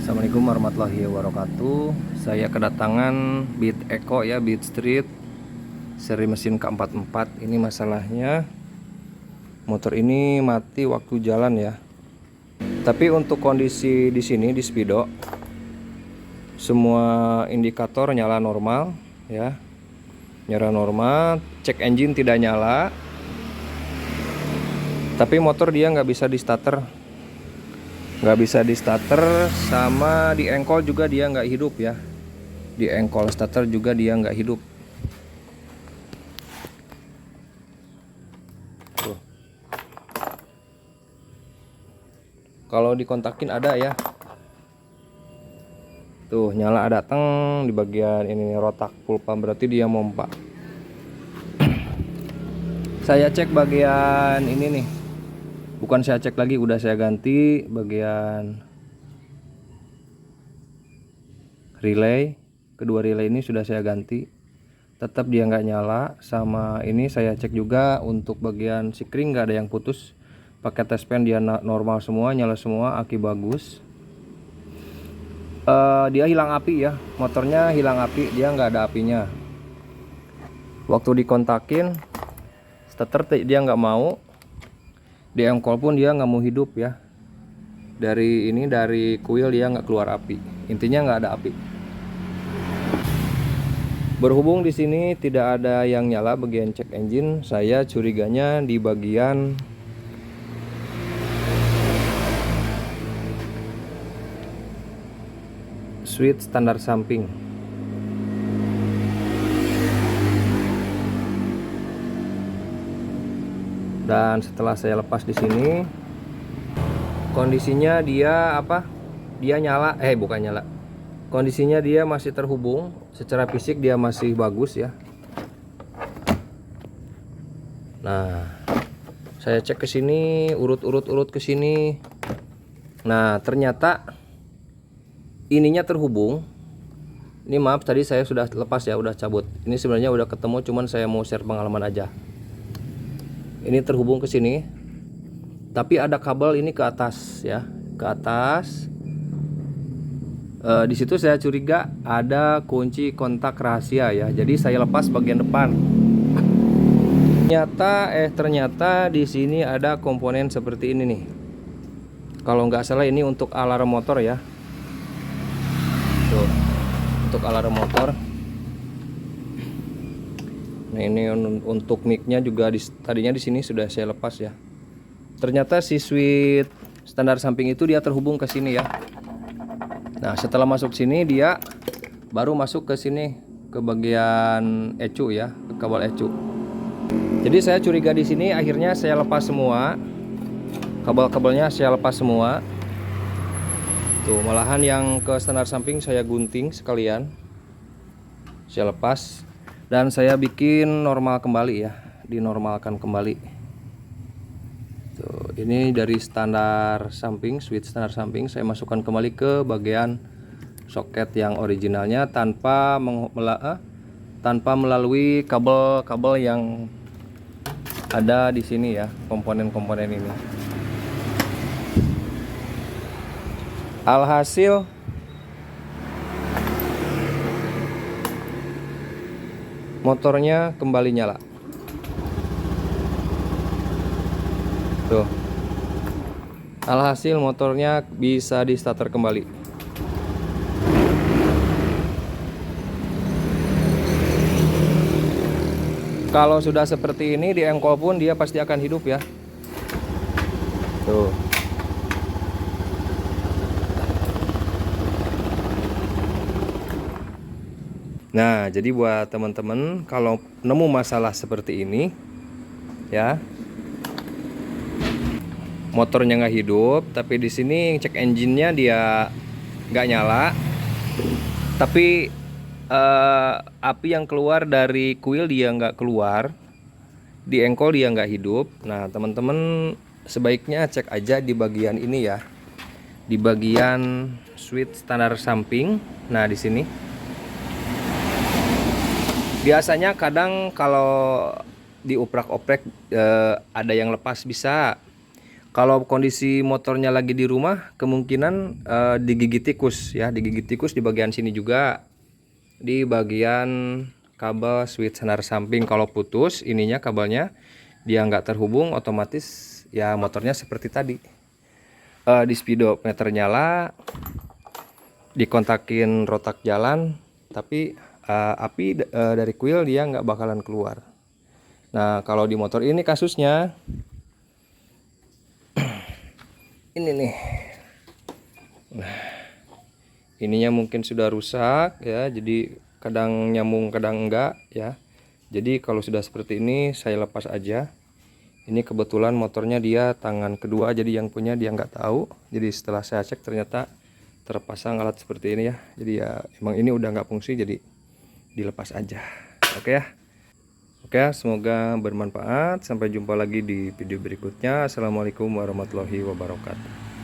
Assalamualaikum warahmatullahi wabarakatuh. Saya kedatangan Beat Eco ya, Beat Street seri mesin K44. Ini masalahnya motor ini mati waktu jalan ya. Tapi untuk kondisi di sini di Speedo semua indikator nyala normal ya. Nyala normal, cek engine tidak nyala. Tapi motor dia nggak bisa di starter. Nggak bisa di starter, sama di engkol juga dia nggak hidup ya. Di engkol starter juga dia nggak hidup. Tuh. Kalau dikontakin ada ya. Tuh nyala, datang di bagian ini rotak pulpa, berarti dia mompa. Saya cek bagian ini nih. Bukan saya cek lagi, udah saya ganti bagian relay. Kedua relay ini sudah saya ganti, tetap dia nggak nyala. Sama ini saya cek juga untuk bagian sikring, nggak ada yang putus. Pakai tes pen dia normal semua, nyala semua, aki bagus. Dia hilang api ya, motornya hilang api, dia nggak ada apinya. Waktu dikontakin starter dia nggak mau, di engkol pun dia nggak mau hidup ya. Dari ini, dari kuil dia nggak keluar api, intinya nggak ada api. Berhubung di sini tidak ada yang nyala bagian cek engine, saya curiganya di bagian switch standar samping. Dan setelah saya lepas di sini, kondisinya dia apa? Dia nyala, bukan nyala. Kondisinya dia masih terhubung, secara fisik dia masih bagus ya. Nah, saya cek ke sini, urut ke sini. Nah, ternyata ininya terhubung. Ini maaf tadi saya sudah lepas ya, udah cabut. Ini sebenarnya udah ketemu, cuman saya mau share pengalaman aja. Ini terhubung ke sini, tapi ada kabel ini ke atas ya, ke atas. Di situ saya curiga ada kunci kontak rahasia ya, jadi saya lepas bagian depan. Ternyata di sini ada komponen seperti ini nih. Kalau nggak salah ini untuk alarm motor ya. Tuh, untuk alarm motor. Nah ini untuk micnya juga tadinya di sini sudah saya lepas ya. Ternyata si switch standar samping itu dia terhubung ke sini ya. Nah setelah masuk sini dia baru masuk ke sini, ke bagian ECU ya, ke kabel ECU. Jadi saya curiga di sini, akhirnya saya lepas semua kabel-kabelnya, saya lepas semua. Tuh malahan yang ke standar samping saya gunting sekalian, saya lepas. Dan saya bikin normal kembali ya, dinormalkan kembali. Tuh, ini dari standar samping, switch standar samping saya masukkan kembali ke bagian soket yang originalnya tanpa melalui kabel-kabel yang ada di sini ya, komponen-komponen ini. Alhasil motornya kembali nyala. Tuh. Alhasil motornya bisa di starter kembali. Kalau sudah seperti ini di engkol pun dia pasti akan hidup ya. Tuh. Nah, jadi buat teman-teman kalau nemu masalah seperti ini ya, motornya nggak hidup, tapi di sini cek engine-nya dia nggak nyala, tapi api yang keluar dari kuil dia nggak keluar, di engkol dia nggak hidup. Nah, teman-teman sebaiknya cek aja di bagian ini ya, di bagian switch standar samping. Nah, di sini biasanya kadang kalau dioprak-oprek ada yang lepas bisa. Kalau kondisi motornya lagi di rumah, kemungkinan digigit tikus ya, digigit tikus di bagian sini juga, di bagian kabel switch senar samping. Kalau putus ininya kabelnya, dia nggak terhubung, otomatis ya motornya seperti tadi. Di speedometer nyala, dikontakin rotak jalan, tapi api dari kuil dia nggak bakalan keluar. Nah kalau di motor ini kasusnya ini nih, nah ininya mungkin sudah rusak ya, jadi kadang nyambung kadang enggak ya. Jadi kalau sudah seperti ini saya lepas aja. Ini kebetulan motornya dia tangan kedua, jadi yang punya dia nggak tahu. Jadi setelah saya cek ternyata terpasang alat seperti ini ya. Jadi ya emang ini udah nggak fungsi, jadi dilepas aja. Oke ya. Oke, semoga bermanfaat. Sampai jumpa lagi di video berikutnya. Assalamualaikum warahmatullahi wabarakatuh.